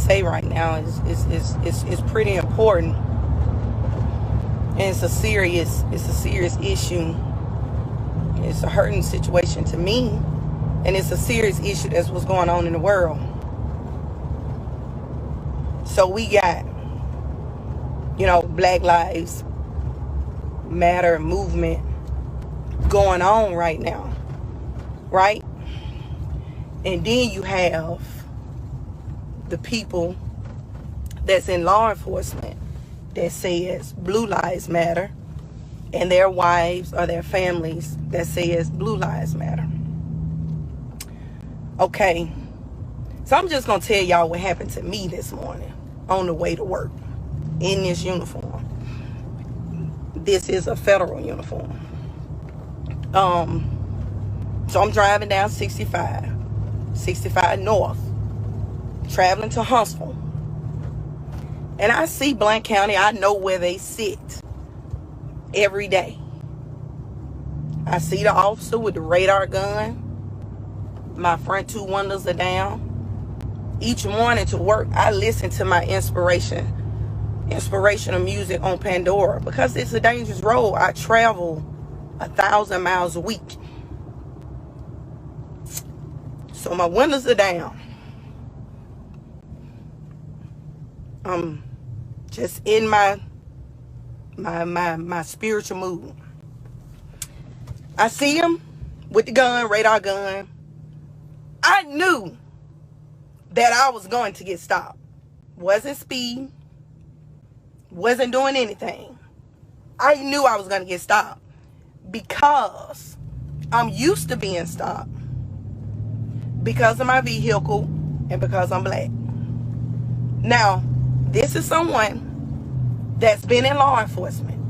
say right now is pretty important. And it's a serious issue. It's a hurting situation to me. And it's a serious issue. That's what's going on in the world. So we got, Black Lives Matter movement going on right now. Right? And then you have the people that's in law enforcement that says Blue Lives Matter, and their wives or their families that says Blue Lives Matter. Okay, so I'm just going to tell y'all what happened to me this morning on the way to work in this uniform. This is a federal uniform. So I'm driving down 65 North, traveling to Huntsville. And I see Blount County. I know where they sit every day. I see the officer with the radar gun. My front 2 windows are down. Each morning to work, I listen to my inspirational music on Pandora, because it's a dangerous road. I travel 1,000 miles a week. So my windows are down. I'm just in my spiritual mood. I see him with the gun, radar gun. I knew that I was going to get stopped. Wasn't speeding. Wasn't doing anything. I knew I was going to get stopped because I'm used to being stopped because of my vehicle and because I'm black. Now, this is someone that's been in law enforcement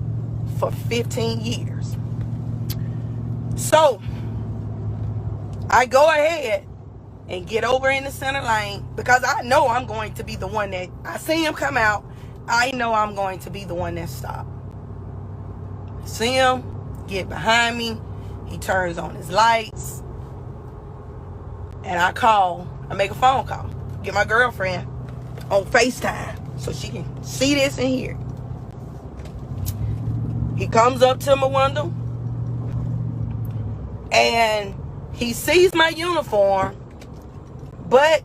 for 15 years. So, I go ahead and get over in the center lane because I know I'm going to be the one that, I see him come out, I know I'm going to be the one that stopped. See him get behind me, he turns on his lights, and I make a phone call, get my girlfriend on FaceTime so she can see this and hear. He comes up to my window and he sees my uniform, but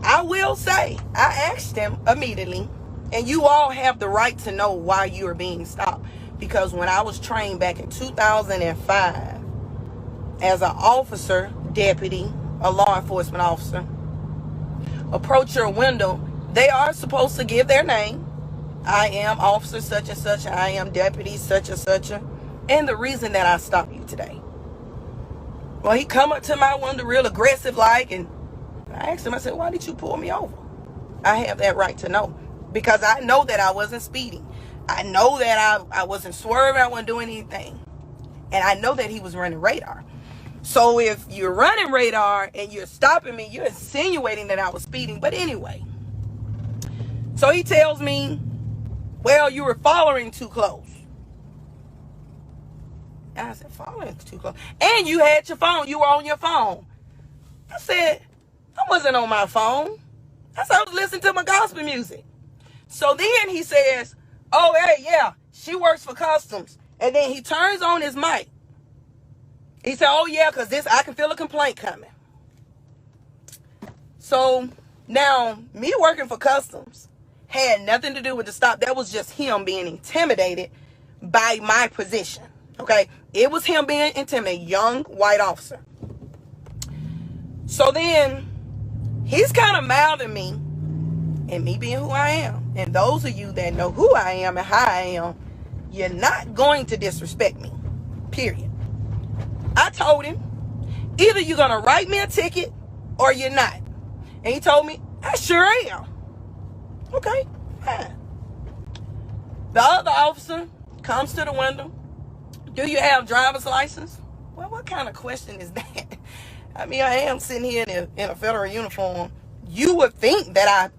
I will say, I asked him immediately, and you all have the right to know why you are being stopped, because when I was trained back in 2005 as an officer, deputy, a law enforcement officer, approach your window, they are supposed to give their name. I am officer such and such. I am deputy such and such. And the reason that I stopped you today. Well, he come up to my window real aggressive like, and I asked him, I said, why did you pull me over? I have that right to know, because I know that I wasn't speeding. I know that I wasn't swerving. I wasn't doing anything. And I know that he was running radar. So if you're running radar and you're stopping me, you're insinuating that I was speeding. But anyway, so he tells me, well, you were following too close. And I said, following too close? And you had your phone. You were on your phone. I said, I wasn't on my phone. I said, I was listening to my gospel music. So then he says, oh, hey, yeah, she works for customs. And then he turns on his mic. He said, oh, yeah, because I can feel a complaint coming. So now, me working for customs had nothing to do with the stop. That was just him being intimidated by my position. Okay? It was him being intimidated, young white officer. So then, he's kind of mouthing me, and me being who I am. And those of you that know who I am and how I am, you're not going to disrespect me. Period. I told him, either you're going to write me a ticket or you're not. And he told me, I sure am. Okay, fine. The other officer comes to the window. Do you have driver's license? Well, what kind of question is that? I mean, I am sitting here in a federal uniform. You would think that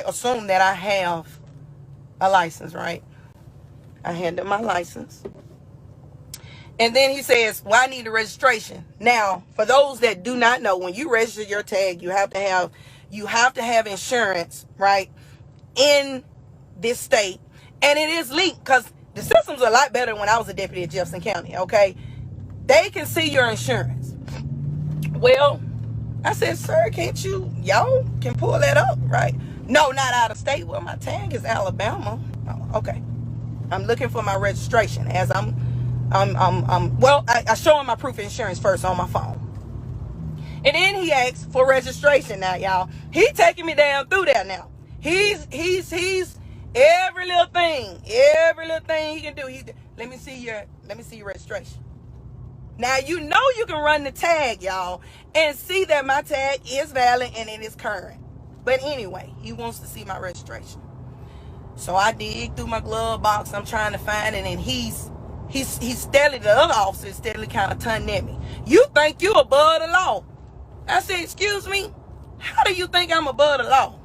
assume that I have a license, right? I hand him my license. And then he says, well, I need a registration. Now, for those that do not know, when you register your tag, you have to have You have to have insurance, right, in this state. And it is linked because the system's a lot better when I was a deputy at Jefferson County, okay? They can see your insurance. Well, I said, sir, can't you, y'all can pull that up, right? No, not out of state. Well, my tag is Alabama. Oh, okay. I'm looking for my registration as I show him my proof of insurance first on my phone. And then he asks for registration now, y'all. He taking me down through there now. He's every little thing he can do. Let me see your registration. Now, you know you can run the tag, y'all, and see that my tag is valid and it is current. But anyway, he wants to see my registration. So I dig through my glove box. I'm trying to find it, and he's steadily, the other officer is steadily kind of turning at me. You think you above the law? I said, excuse me? How do you think I'm above the law?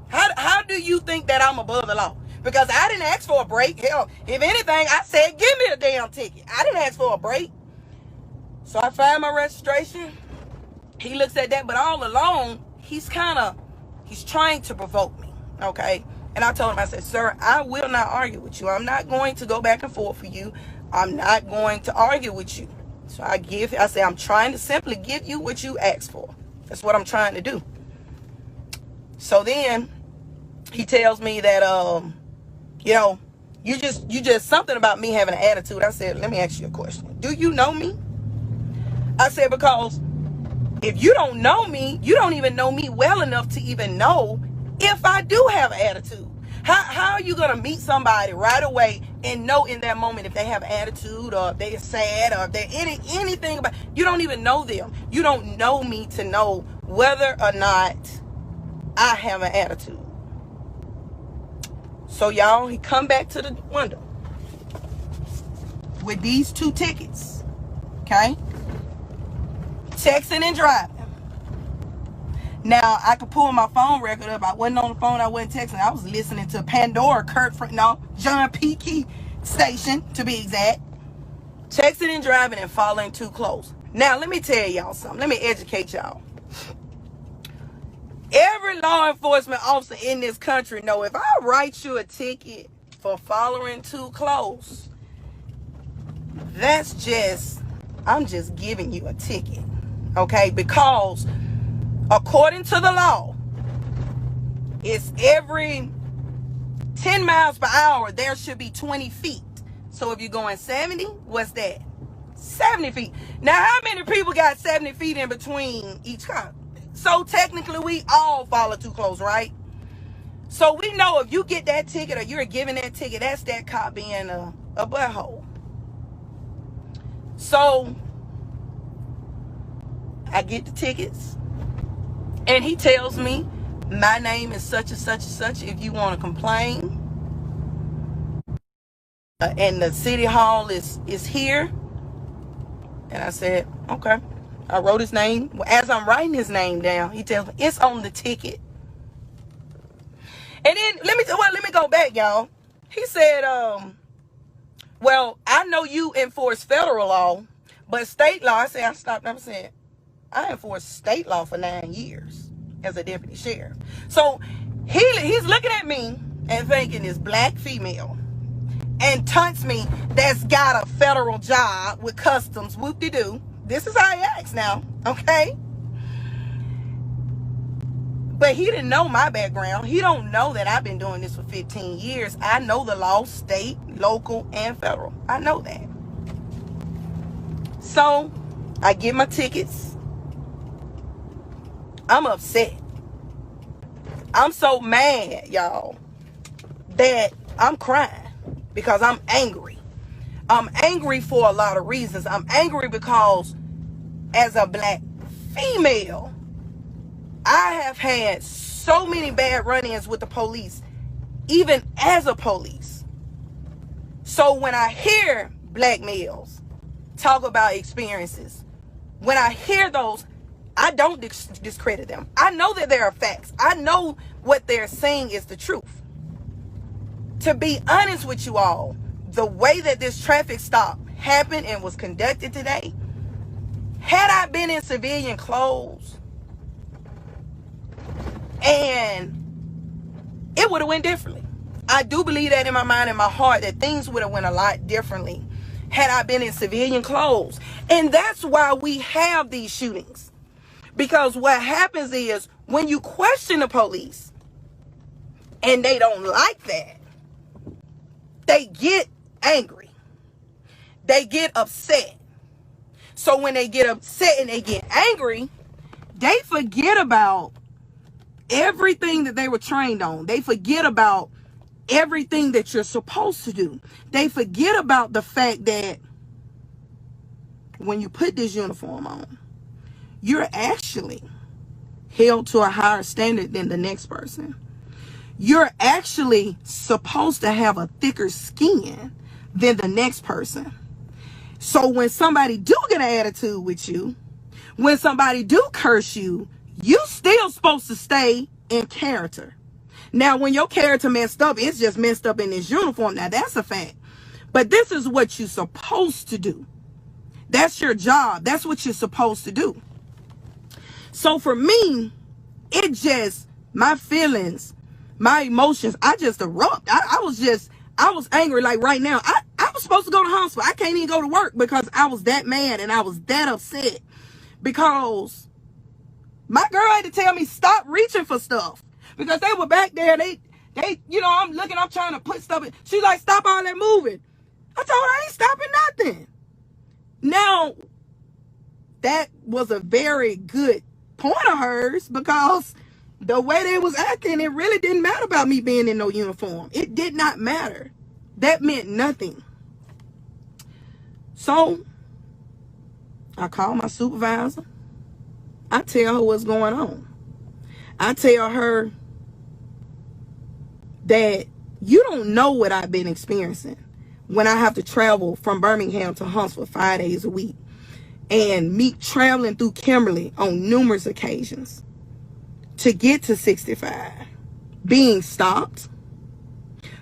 How do you think that I'm above the law? Because I didn't ask for a break. Hell, if anything, I said, give me the damn ticket. I didn't ask for a break. So I find my registration. He looks at that, but all along, he's trying to provoke me, okay? And I told him, I said, sir, I will not argue with you. I'm not going to go back and forth for you. I'm not going to argue with you. So I say, I'm trying to simply give you what you asked for. That's what I'm trying to do. So then he tells me that, you just something about me having an attitude. I said, let me ask you a question. Do you know me? I said, because if you don't know me, you don't even know me well enough to even know if I do have an attitude. How are you going to meet somebody right away and know in that moment if they have an attitude or if they're sad or if they're anything about, you don't even know them. You don't know me to know whether or not I have an attitude. So y'all, he come back to the window with these 2 tickets, okay? Texting and driving. Now, I could pull my phone record up. I wasn't on the phone. I wasn't texting. I was listening to Pandora, John P. Key station, to be exact. Texting and driving and following too close. Now, let me tell y'all something. Let me educate y'all. Every law enforcement officer in this country know if I write you a ticket for following too close, I'm just giving you a ticket. Okay? Because according to the law, it's every 10 miles per hour, there should be 20 feet. So if you're going 70, what's that? 70 feet. Now, how many people got 70 feet in between each car? So technically, we all follow too close, right? So we know if you get that ticket or you're given that ticket, that's that cop being a butthole. So I get the tickets. And he tells me, my name is such and such and such. If you want to complain, and the city hall is here. And I said, okay. I wrote his name. As I'm writing his name down, he tells me it's on the ticket. And then let me go back, y'all. He said, well, I know you enforce federal law, but state law. I said, I enforced state law for 9 years as a deputy sheriff. So he's looking at me and thinking this black female and taunts me that's got a federal job with customs, whoop-de-doo. This is how he acts now, okay? But he didn't know my background. He don't know that I've been doing this for 15 years. I know the law, state, local, and federal. I know that. So I get my tickets. I'm upset. I'm so mad, y'all, that I'm crying because I'm angry. I'm angry for a lot of reasons. I'm angry because as a black female, I have had so many bad run-ins with the police, even as a police. So when I hear black males talk about experiences, when I hear those, I don't discredit them. I know that there are facts. I know what they're saying is the truth. To be honest with you all, the way that this traffic stop happened and was conducted today, had I been in civilian clothes, And it would have went differently. I do believe that in my mind and my heart that things would have went a lot differently had I been in civilian clothes. And that's why we have these shootings. Because what happens is when you question the police and they don't like that, they get angry. They get upset. So when they get upset and they get angry, they forget about everything that they were trained on. They forget about everything that you're supposed to do. They forget about the fact that when you put this uniform on, you're actually held to a higher standard than the next person. You're actually supposed to have a thicker skin than the next person. So when somebody do get an attitude with you, when somebody do curse you, you still supposed to stay in character. Now, when your character messed up, it's just messed up in this uniform. Now, that's a fact. But this is what you're supposed to do. That's your job. That's what you're supposed to do. So for me, it just, my feelings, my emotions, I just erupt. I was angry. Like right now, I was supposed to go to hospital. I can't even go to work because I was that mad and I was that upset. Because my girl had to tell me stop reaching for stuff. Because they were back there, they, you know, I'm trying to put stuff in. She's like, stop all that moving. I told her I ain't stopping nothing. Now, that was a very good point of hers because the way they was acting, it really didn't matter about me being in no uniform. It did not matter. That meant nothing. So, I call my supervisor. I tell her what's going on. I tell her that you don't know what I've been experiencing when I have to travel from Birmingham to Huntsville 5 days a week. And me traveling through Kimberly on numerous occasions to get to 65. Being stopped,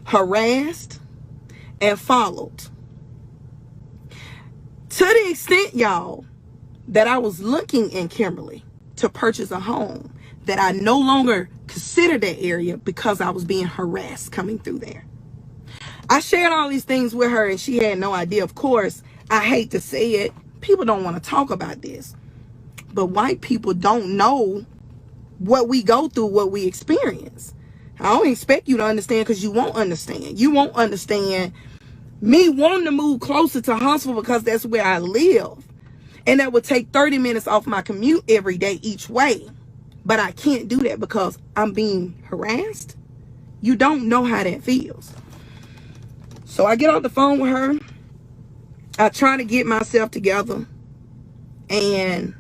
harassed, and followed. To the extent, y'all, that I was looking in Kimberly to purchase a home that I no longer considered that area because I was being harassed coming through there. I shared all these things with her and she had no idea. Of course, I hate to say it, people don't want to talk about this. But white people don't know what we go through, what we experience. I don't expect you to understand because you won't understand. You won't understand me wanting to move closer to Huntsville because that's where I live. And that would take 30 minutes off my commute every day each way. But I can't do that because I'm being harassed. You don't know how that feels. So I get on the phone with her. I try to get myself together. And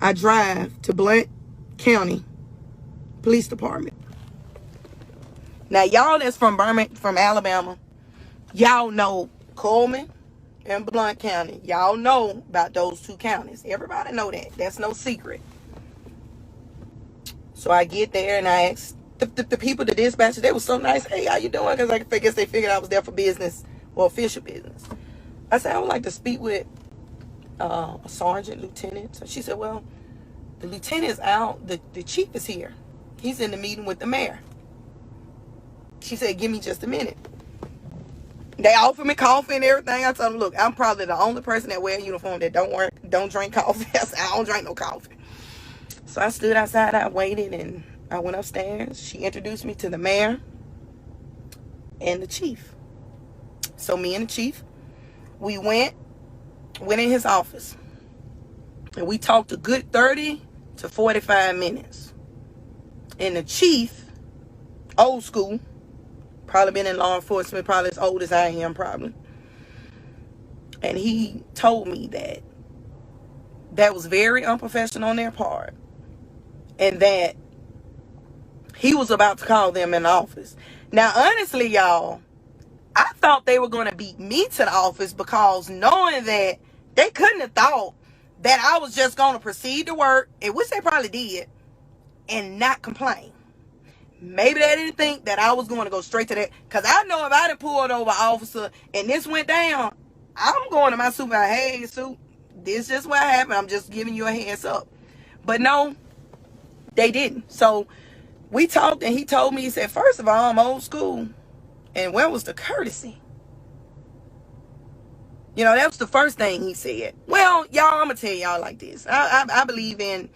I drive to Blount County Police Department. Now, y'all that's from Alabama, y'all know Coleman and Blount County. Y'all know about those two counties. Everybody know that. That's no secret. So I get there and I ask the people, the dispatchers, they were so nice. Hey, how you doing? Because I guess they figured I was there for business or official business. I said, I would like to speak with a sergeant, lieutenant. So she said, well, the lieutenant is out. The chief is here. He's in the meeting with the mayor. She said, give me just a minute. They offered me coffee and everything. I told them, look, I'm probably the only person that wear a uniform that don't drink coffee. I said, I don't drink no coffee. So I stood outside, I waited, and I went upstairs. She introduced me to the mayor and the chief. So me and the chief, we went in his office. And we talked a good 30 to 45 minutes. And the chief, old school, probably been in law enforcement, probably as old as I am, probably. And he told me that was very unprofessional on their part. And that he was about to call them in the office. Now, honestly, y'all, I thought they were going to beat me to the office because knowing that they couldn't have thought that I was just going to proceed to work, and which they probably did, and not complain. Maybe they didn't think that I was going to go straight to that. Because I know if I done pulled over an officer and this went down, I'm going to my supervisor, hey, Sue, this is just what happened. I'm just giving you a heads up. But no, they didn't. So We talked and he told me, he said, first of all, I'm old school. And where was the courtesy? You know, that was the first thing he said. Well, y'all, I'm going to tell y'all like this. I believe in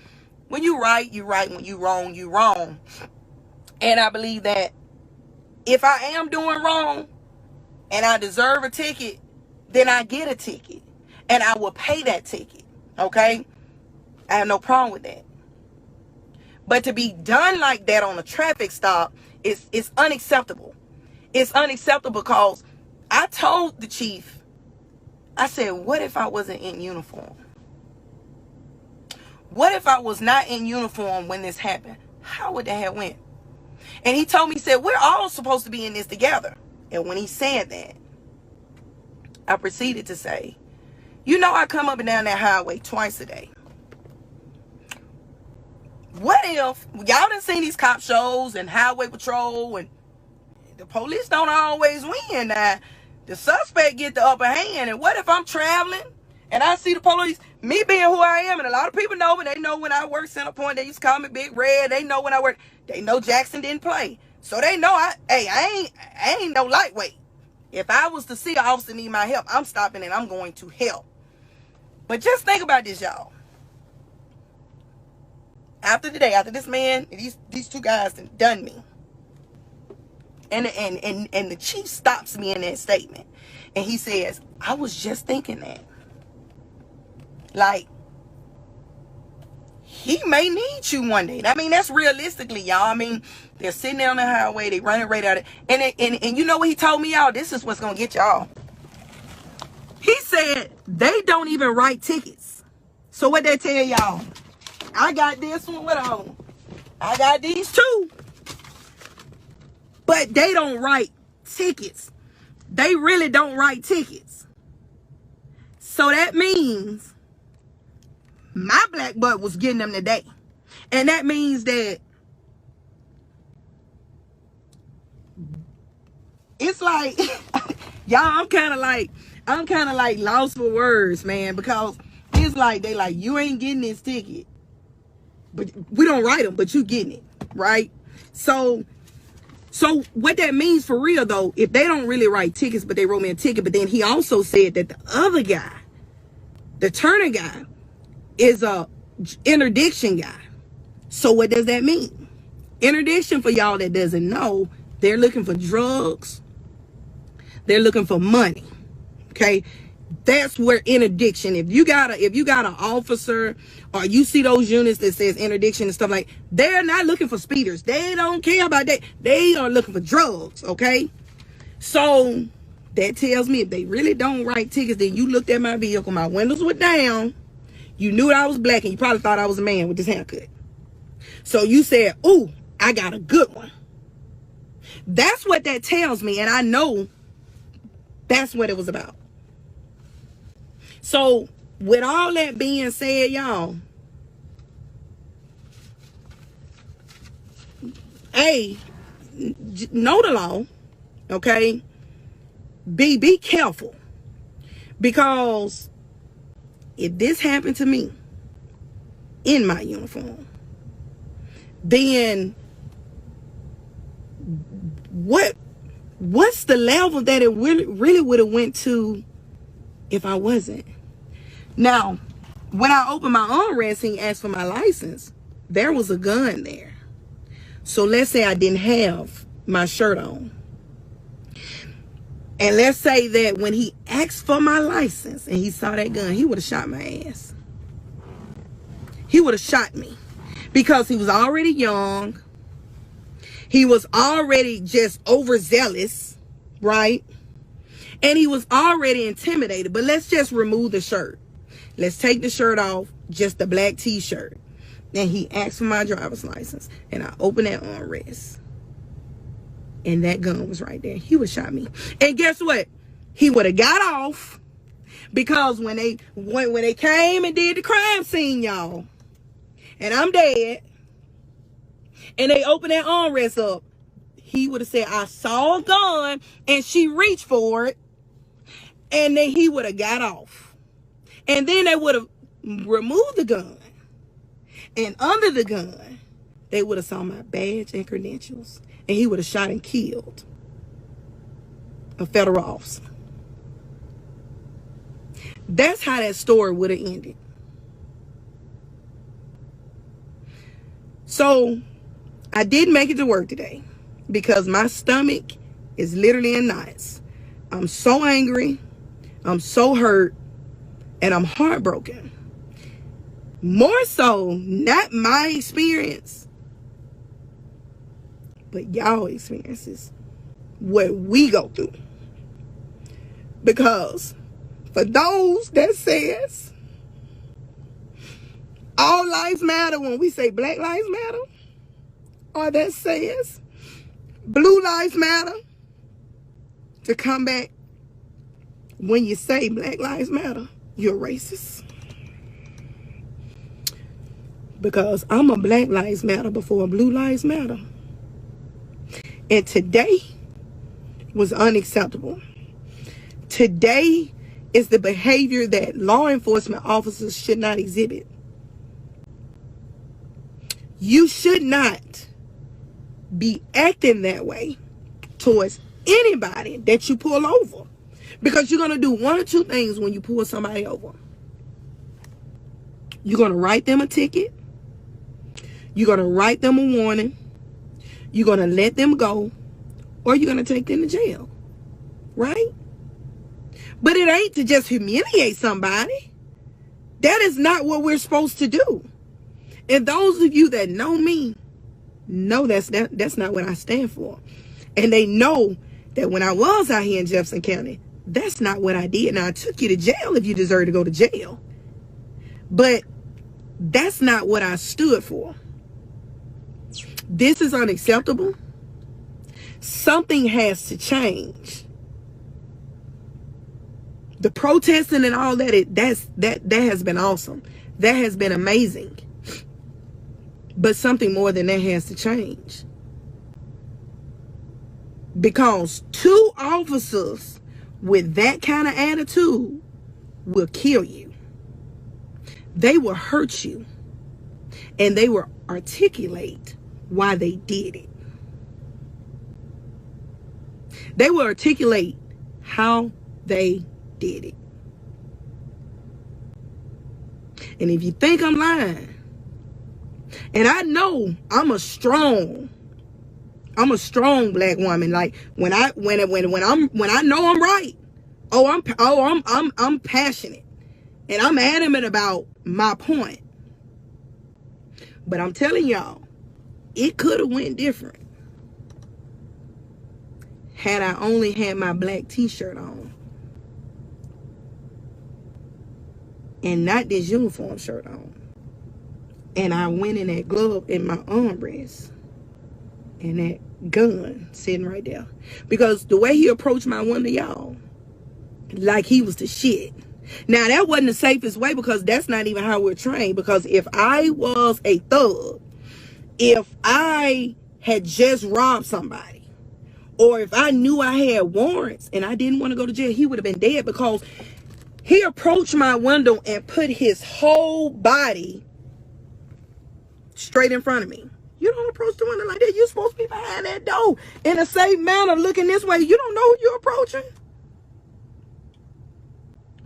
when you right, you right. When you wrong, you wrong. And I believe that if I am doing wrong and I deserve a ticket, then I get a ticket. And I will pay that ticket. Okay? I have no problem with that. But to be done like that on a traffic stop is unacceptable. It's unacceptable because I told the chief, I said, what if I wasn't in uniform? What if I was not in uniform when this happened? How would that have went? And he told me, he said, we're all supposed to be in this together. And when he said that, I proceeded to say, you know, I come up and down that highway twice a day. What if y'all done seen these cop shows and highway patrol, and the police don't always win? Now, the suspect get the upper hand. And what if I'm traveling and I see the police, me being who I am, and a lot of people know, but they know when I work Center Point, they used to call me Big Red. They know when I work, they know Jackson didn't play. So they know I ain't no lightweight. If I was to see an officer need my help, I'm stopping and I'm going to help. But just think about this, y'all. After today, after this man, these two guys done me. And the chief stops me in that statement. And he says, I was just thinking that. Like, he may need you one day. I mean, that's realistically, y'all. I mean, they're sitting there on the highway, they running right at it. And you know what he told me, y'all? This is what's gonna get y'all. He said they don't even write tickets. So what they tell y'all? I got this one with on. I got these two. But they don't write tickets. They really don't write tickets. So that means my black butt was getting them today. And that means that it's like, y'all, I'm kind of like lost for words, man, because it's like, they like, you ain't getting this ticket. But we don't write them, but you getting it, right? So what that means for real, though, if they don't really write tickets, but they wrote me a ticket, but then he also said that the other guy, the Turner guy, is a interdiction guy. So what does that mean? Interdiction, for y'all that doesn't know, they're looking for drugs. They're looking for money. Okay? That's where interdiction, if you got an officer, or you see those units that says interdiction and stuff, like, they're not looking for speeders. They don't care about that. They are looking for drugs, okay? So that tells me if they really don't write tickets, then you looked at my vehicle, my windows were down, you knew I was black, and you probably thought I was a man with this haircut. So you said, ooh, I got a good one. That's what that tells me, and I know that's what it was about. So, with all that being said, y'all, A, know the law, okay? B, be careful. Because if this happened to me in my uniform, then what's the level that it really would have went to if I wasn't? Now, when I opened my armrest and he asked for my license, there was a gun there. So let's say I didn't have my shirt on. And let's say that when he asked for my license and he saw that gun, he would have shot my ass. He would have shot me. Because he was already young. He was already just overzealous, right? And he was already intimidated. But let's just remove the shirt. Let's take the shirt off, just the black t-shirt. And he asked for my driver's license. And I opened that armrest. And that gun was right there. He would have shot me. And guess what? He would have got off. Because when they came and did the crime scene, y'all, and I'm dead, and they opened that armrest up, he would have said, I saw a gun, and she reached for it. And then he would have got off. And then they would have removed the gun. And under the gun, they would have saw my badge and credentials, and he would have shot and killed a federal officer. That's how that story would have ended. So I didn't make it to work today because my stomach is literally in knots. I'm so angry, I'm so hurt, and I'm heartbroken. More so, not my experience, but y'all experiences, what we go through. Because for those that says all lives matter when we say Black Lives Matter, or that says Blue Lives Matter, to come back when you say Black Lives Matter, you're racist. Because I'm a Black Lives Matter before Blue Lives Matter. And today was unacceptable. Today is the behavior that law enforcement officers should not exhibit. You should not be acting that way towards anybody that you pull over. Because you're going to do one or two things when you pull somebody over. You're going to write them a ticket. You're going to write them a warning. You're going to let them go. Or you're going to take them to jail. Right? But it ain't to just humiliate somebody. That is not what we're supposed to do. And those of you that know me, know that's not what I stand for. And they know that when I was out here in Jefferson County, that's not what I did. Now, I took you to jail if you deserve to go to jail. But that's not what I stood for. This is unacceptable. Something has to change. The protesting and all that, that has been awesome. That has been amazing. But something more than that has to change. Because two officers with that kind of attitude will kill you. They will hurt you. And they will articulate why they did it. They will articulate how they did it. And if you think I'm lying, and I know I'm a strong black woman. Like when I know I'm right, I'm passionate, and I'm adamant about my point. But I'm telling y'all, it could have went different had I only had my black t-shirt on and not this uniform shirt on. And I went in that glove in my armrest and that gun sitting right there. Because the way he approached my window, y'all, like he was the shit. Now, that wasn't the safest way because that's not even how we're trained. Because if I was a thug, if I had just robbed somebody, or if I knew I had warrants and I didn't want to go to jail, he would have been dead because he approached my window and put his whole body straight in front of me. You don't approach the window like that. You're supposed to be behind that door in a safe manner, looking this way. You don't know who you're approaching.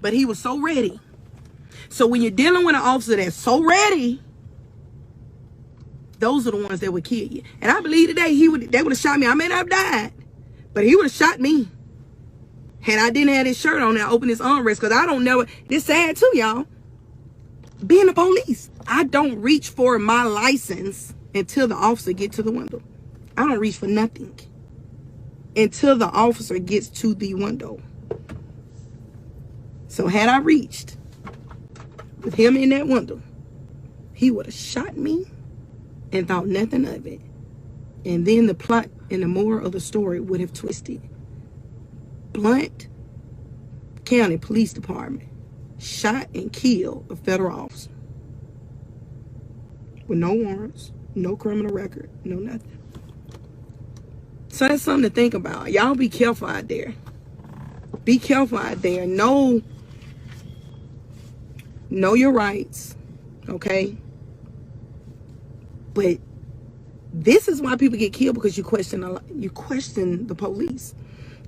But he was so ready. So when you're dealing with an officer that's so ready, those are the ones that would kill you. And I believe today they would have shot me. I may not have died, but he would have shot me. Had I didn't have his shirt on and I opened his armrest, because I don't know. This sad too, y'all. Being the police, I don't reach for my license until the officer gets to the window. I don't reach for nothing until the officer gets to the window. So had I reached with him in that window, he would have shot me and thought nothing of it. And then the plot and the moral of the story would have twisted. Blount County Police Department shot and killed a federal officer with no warrants, no criminal record, no nothing. So that's something to think about. Y'all be careful out there. Be careful out there. Know your rights, okay? But This is why people get killed, because you question the police.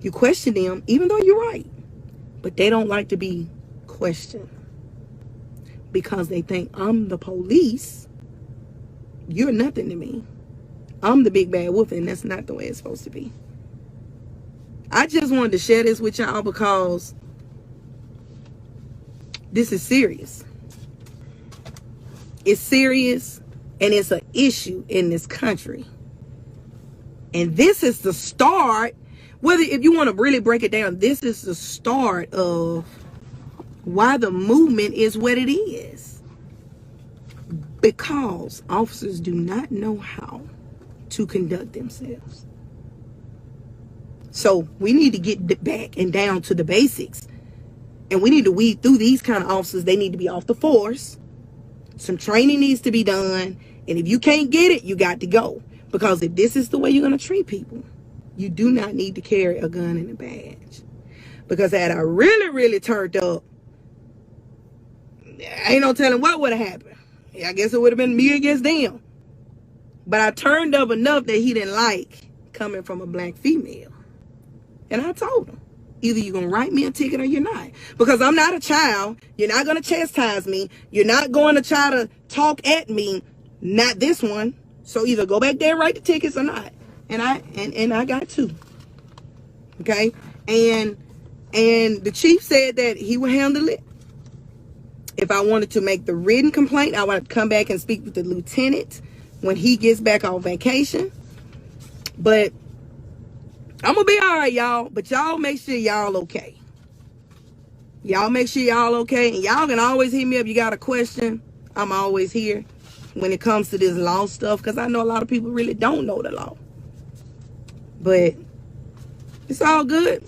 You question them, even though you're right. But they don't like to be questioned, because they think, I'm the police. You're nothing to me. I'm the big bad wolf, and that's not the way it's supposed to be. I just wanted to share this with y'all because this is serious. It's serious, and it's an issue in this country. And this is the start, if you want to really break it down, this is the start of why the movement is what it is. Because officers do not know how to conduct themselves. So we need to get back and down to the basics. And we need to weed through these kind of officers. They need to be off the force. Some training needs to be done. And if you can't get it, you got to go. Because if this is the way you're going to treat people, you do not need to carry a gun and a badge. Because had I really, really turned up, ain't no telling what would have happened. I guess it would have been me against them. But I turned up enough that he didn't like coming from a black female. And I told him, either you're going to write me a ticket or you're not. Because I'm not a child. You're not going to chastise me. You're not going to try to talk at me. Not this one. So either go back there and write the tickets or not. And I got two. Okay? And the chief said that he would handle it. If I wanted to make the written complaint, I would come back and speak with the lieutenant when he gets back on vacation. But I'm going to be all right, y'all. But y'all make sure y'all okay. Y'all make sure y'all okay. And y'all can always hit me up. You got a question, I'm always here when it comes to this law stuff. Because I know a lot of people really don't know the law. But it's all good.